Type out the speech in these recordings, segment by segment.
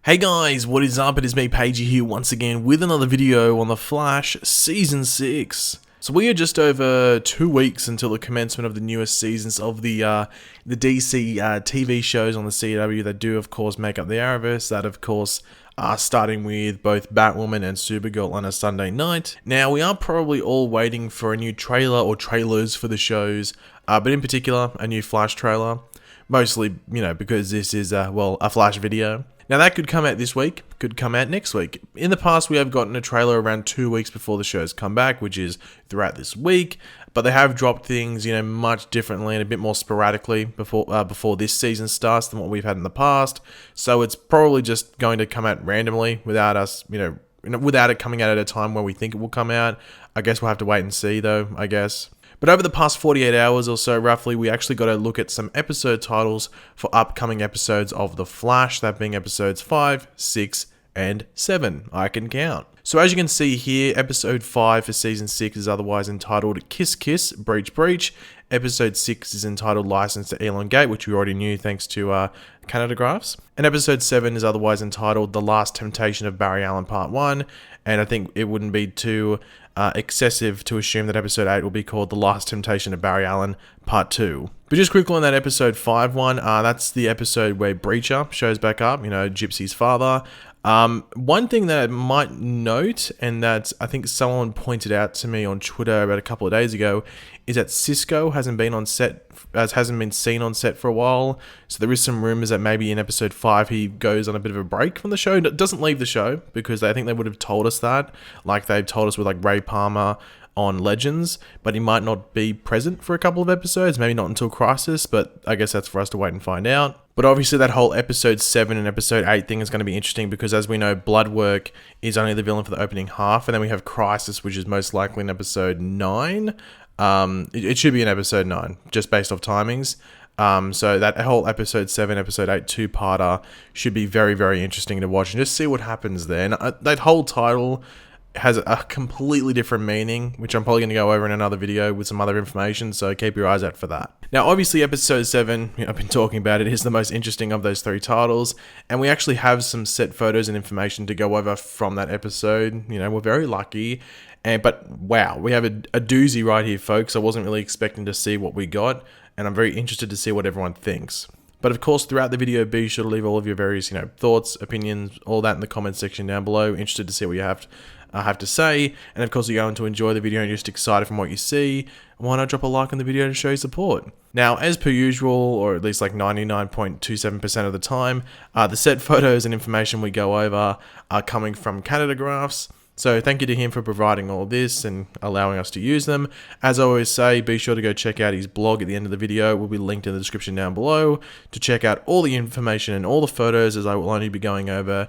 Hey guys, what is up? It is me, Pagey, here once again with another video on The Flash Season 6. So we are just over 2 weeks until the commencement of the newest seasons of the DC TV shows on the CW that do, of course, make up the Arrowverse. That, of course, are starting with both Batwoman and Supergirl on a Sunday night. Now, we are probably all waiting for a new trailer or trailers for the shows, but in particular, a new Flash trailer. Mostly, because this is, a Flash video. Now that could come out this week, could come out next week. In the past, we have gotten a trailer around 2 weeks before the shows come back, which is throughout this week. But they have dropped things, much differently and a bit more sporadically before this season starts than what we've had in the past. So it's probably just going to come out randomly without us, without it coming out at a time where we think it will come out. I guess we'll have to wait and see, though, I guess. But over the past 48 hours or so, roughly, we actually got to look at some episode titles for upcoming episodes of The Flash, that being episodes 5, 6, and 7. I can count. So as you can see here, episode 5 for season 6 is otherwise entitled Kiss Kiss, Breach Breach. Episode 6 is entitled License to Elongate, which we already knew thanks to Canada Graphs. And episode 7 is otherwise entitled The Last Temptation of Barry Allen Part 1. And I think it wouldn't be too excessive to assume that episode 8 will be called The Last Temptation of Barry Allen Part 2. But just quickly on that episode 5 one, that's the episode where Breacher shows back up, Gypsy's father. One thing that I might note, and that I think someone pointed out to me on Twitter about a couple of days ago, is that Cisco hasn't been seen on set for a while. So there is some rumors that maybe in episode 5 he goes on a bit of a break from the show. Doesn't leave the show, because I think they would have told us that, like they've told us with like Ray Palmer on Legends, but he might not be present for a couple of episodes, maybe not until Crisis, but I guess that's for us to wait and find out. But obviously that whole episode 7 and episode 8 thing is going to be interesting, because as we know, Bloodwork is only the villain for the opening half, and then we have Crisis, which is most likely in episode 9. It should be in episode 9, just based off timings. So that whole episode 7, episode 8 two-parter should be very, very interesting to watch and just see what happens there. And that whole title has a completely different meaning, which I'm probably going to go over in another video with some other information, so keep your eyes out for that. Now, obviously, episode 7, I've been talking about it, is the most interesting of those 3 titles, and we actually have some set photos and information to go over from that episode. We're very lucky, but wow, we have a doozy right here, folks. I wasn't really expecting to see what we got, and I'm very interested to see what everyone thinks. But of course, throughout the video, be sure to leave all of your various, thoughts, opinions, all that in the comment section down below. Interested to see what you have to say. And of course, you're going to enjoy the video and you're just excited from what you see. Why not drop a like on the video to show your support? Now, as per usual, or at least like 99.27% of the time, the set photos and information we go over are coming from Canada Graphs. So thank you to him for providing all this and allowing us to use them. As I always say, be sure to go check out his blog at the end of the video. It will be linked in the description down below to check out all the information and all the photos, as I will only be going over,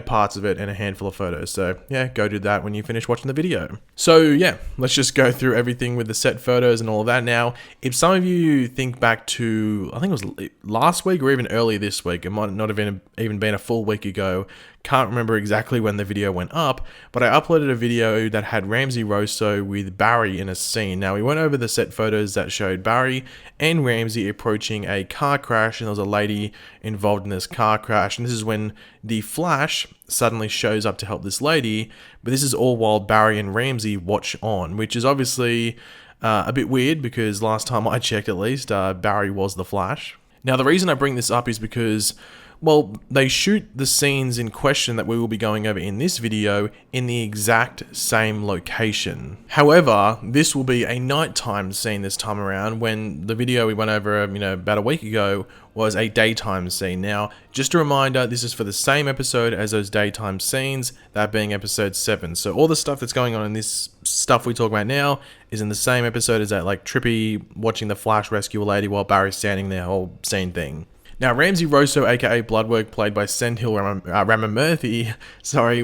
parts of it and a handful of photos. So yeah, go do that when you finish watching the video. So yeah, let's just go through everything with the set photos and all of that. Now, if some of you think back to, I think it was last week or even earlier this week, it might not have even been a full week ago, can't remember exactly when the video went up, but I uploaded a video that had Ramsey Rosso with Barry in a scene. Now, we went over the set photos that showed Barry and Ramsey approaching a car crash, and there was a lady involved in this car crash, and this is when the Flash suddenly shows up to help this lady, but this is all while Barry and Ramsey watch on, which is obviously a bit weird, because last time I checked at least, Barry was the Flash. Now, the reason I bring this up is because, well, they shoot the scenes in question that we will be going over in this video in the exact same location. However, this will be a nighttime scene this time around, when the video we went over, about a week ago was a daytime scene. Now, just a reminder, this is for the same episode as those daytime scenes, that being episode 7. So all the stuff that's going on in this stuff we talk about now is in the same episode as that, like, Trippy watching the Flash rescue a lady while Barry's standing there, whole scene thing. Now, Ramsey Rosso, aka Bloodwork, played by Sendhil Ramamurthy,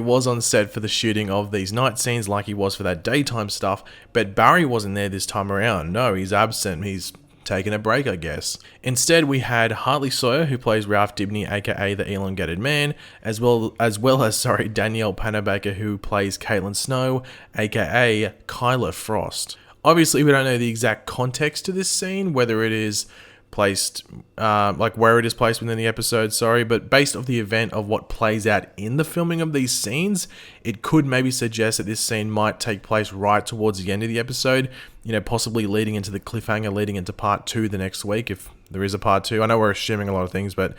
was on set for the shooting of these night scenes like he was for that daytime stuff, but Barry wasn't there this time around. No, he's absent. He's taking a break, I guess. Instead, we had Hartley Sawyer, who plays Ralph Dibny, aka the Elongated Man, as well as Danielle Panabaker, who plays Caitlin Snow, aka Kyla Frost. Obviously, we don't know the exact context to this scene, whether it is placed, like where it is placed within the episode, sorry, but based off the event of what plays out in the filming of these scenes, it could maybe suggest that this scene might take place right towards the end of the episode, you know, possibly leading into the cliffhanger, leading into part 2 the next week, if there is a part 2. I know we're assuming a lot of things, but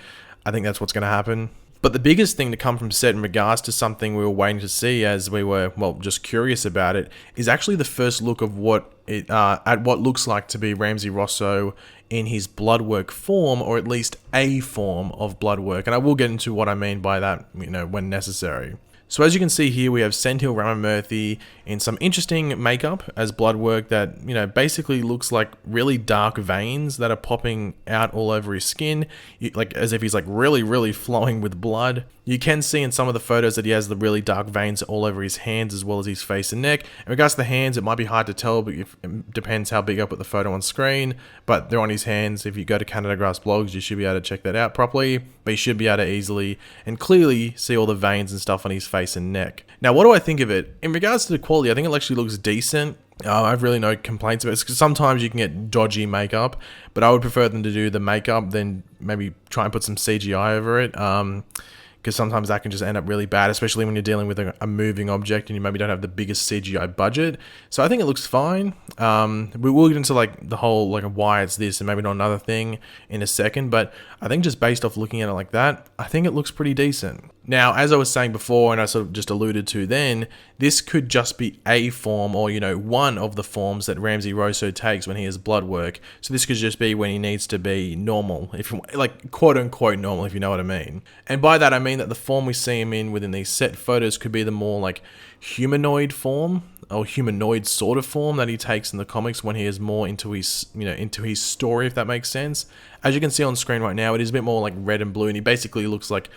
I think that's what's going to happen. But the biggest thing to come from set in regards to something we were waiting to see, as we were, well, just curious about it, is actually the first look of what it at what looks like to be Ramsey Rosso in his bloodwork form, or at least a form of bloodwork. And I will get into what I mean by that, you know, when necessary. So as you can see here, we have Senthil Ramamurthy in some interesting makeup as bloodwork that, you know, basically looks like really dark veins that are popping out all over his skin, like as if he's like really flowing with blood. You can see in some of the photos that he has the really dark veins all over his hands as well as his face and neck. In regards to the hands, it might be hard to tell, but it depends how big I put the photo on screen, but they're on his hands. If you go to Canada Graphs blogs, you should be able to check that out properly, but you should be able to easily and clearly see all the veins and stuff on his face and neck. Now, what do I think of it? In regards to the quality, I think it actually looks decent. I have really no complaints about it, because sometimes you can get dodgy makeup, but I would prefer them to do the makeup than maybe try and put some CGI over it. Because sometimes that can just end up really bad, especially when you're dealing with a moving object and you maybe don't have the biggest CGI budget. So I think it looks fine. We will get into like the whole like why it's this and maybe not another thing in a second, but I think just based off looking at it like that, I think it looks pretty decent. Now, as I was saying before, and I sort of just alluded to then, this could just be a form, or, you know, one of the forms that Ramsey Rosso takes when he has blood work. So this could just be when he needs to be normal, if like quote unquote normal, if you know what I mean. And by that I mean that the form we see him in within these set photos could be the more like humanoid form, or humanoid sort of form that he takes in the comics when he is more into his, you know, into his story, if that makes sense. As you can see on screen right now, it is a bit more like red and blue, and he basically looks like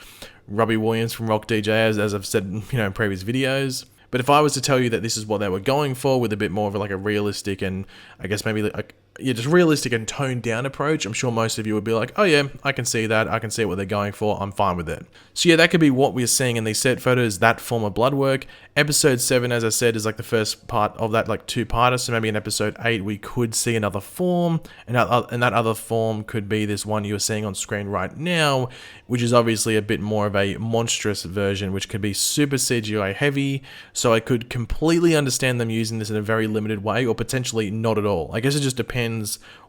Robbie Williams from Rock DJ, as I've said, you know, in previous videos. But if I was to tell you that this is what they were going for, with a bit more of like a realistic and I guess maybe like, yeah, just realistic and toned down approach, I'm sure most of you would be like, oh yeah, I can see that, I can see what they're going for, I'm fine with it. So yeah, that could be what we're seeing in these set photos, that form of blood work. Episode 7, as I said, is like the first part of that like two-parter, so maybe in episode 8 we could see another form, and that other form could be this one you're seeing on screen right now, which is obviously a bit more of a monstrous version, which could be super CGI heavy, so I could completely understand them using this in a very limited way, or potentially not at all. I guess it just depends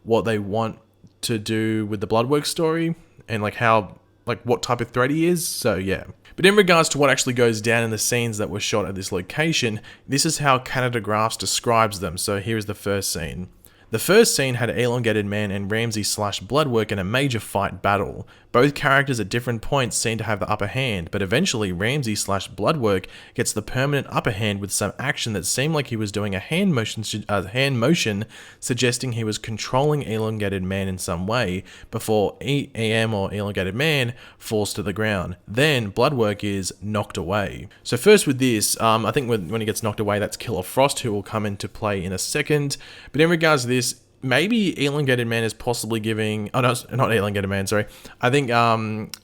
what they want to do with the bloodwork story, and like how, like what type of threat he is, so yeah. But in regards to what actually goes down in the scenes that were shot at this location, this is how Canada Graphs describes them, so here's the first scene. The first scene had Elongated Man and Ramsey / Bloodwork in a major fight battle. Both characters at different points seem to have the upper hand, but eventually Ramsey / Bloodwork gets the permanent upper hand with some action that seemed like he was doing a hand motion suggesting he was controlling Elongated Man in some way, before EM or Elongated Man falls to the ground. Then Bloodwork is knocked away. So first with this, I think when he gets knocked away, that's Killer Frost, who will come into play in a second. But in regards to this, maybe Elongated Man is possibly giving... Oh, no, not Elongated Man, sorry. I think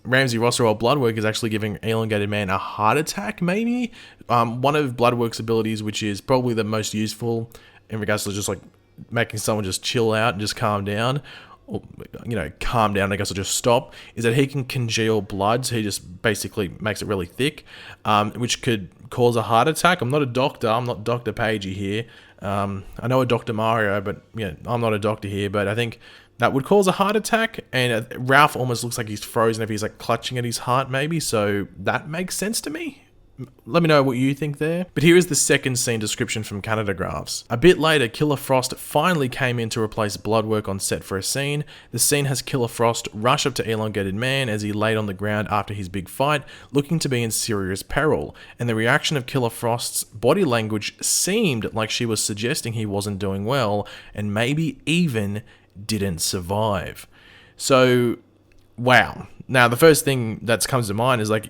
Ramsey Rosso or Bloodwork is actually giving Elongated Man a heart attack, maybe? One of Bloodwork's abilities, which is probably the most useful in regards to just like making someone just chill out and just calm down, or, you know, calm down, I guess, or just stop, is that he can congeal blood, so he just basically makes it really thick, which could cause a heart attack. I'm not a doctor, I'm not Dr. Pagey here. I know a Dr. Mario, but yeah, I'm not a doctor here, but I think that would cause a heart attack, and Ralph almost looks like he's frozen if he's like clutching at his heart maybe, so that makes sense to me. Let me know what you think there. But here is the second scene description from Canada Graphs. A bit later, Killer Frost finally came in to replace Bloodwork on set for a scene. The scene has Killer Frost rush up to Elongated Man as he laid on the ground after his big fight, looking to be in serious peril, and the reaction of Killer Frost's body language seemed like she was suggesting he wasn't doing well, and maybe even didn't survive. So, wow. Now, the first thing that comes to mind is like,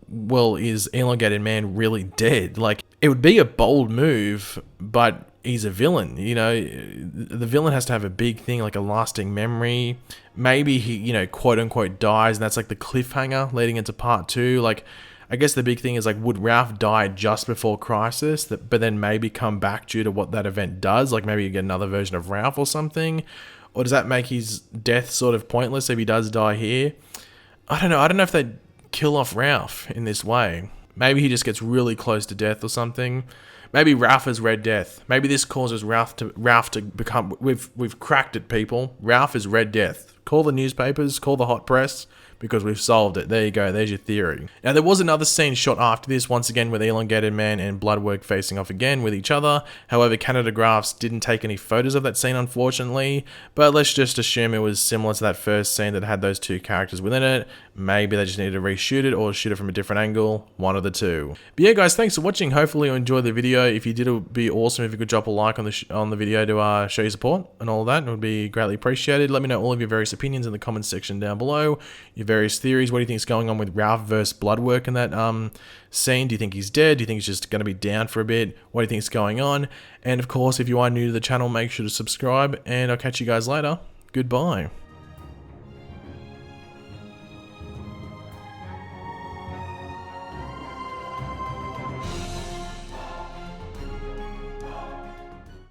well, is Elongated Man really dead? Like, it would be a bold move, but he's a villain, you know? The villain has to have a big thing, like a lasting memory. Maybe he, you know, quote-unquote dies, and that's like the cliffhanger leading into part 2. Like, I guess the big thing is, like, would Ralph die just before Crisis, but then maybe come back due to what that event does? Like, maybe you get another version of Ralph or something? Or does that make his death sort of pointless if he does die here? I don't know. I don't know if they'd kill off Ralph in this way. Maybe he just gets really close to death or something. Maybe Ralph is Red Death. Maybe this causes Ralph to become... We've cracked it, people. Ralph is Red Death. Call the newspapers, call the hot press, because we've solved it. There you go, there's your theory. Now, there was another scene shot after this, once again with Elongated Man and Bloodwork facing off again with each other. However, Canada Graphs didn't take any photos of that scene, unfortunately, but let's just assume it was similar to that first scene that had those two characters within it. Maybe they just needed to reshoot it or shoot it from a different angle, one of the two. But yeah, guys, thanks for watching. Hopefully you enjoyed the video. If you did, it would be awesome if you could drop a like on the video to show your support and all of that. It would be greatly appreciated. Let me know all of your various opinions in the comments section down below. Your various theories. What do you think is going on with Ralph versus Bloodwork in that scene? Do you think he's dead? Do you think he's just going to be down for a bit? What do you think is going on? And of course, if you are new to the channel, make sure to subscribe, and I'll catch you guys later. Goodbye.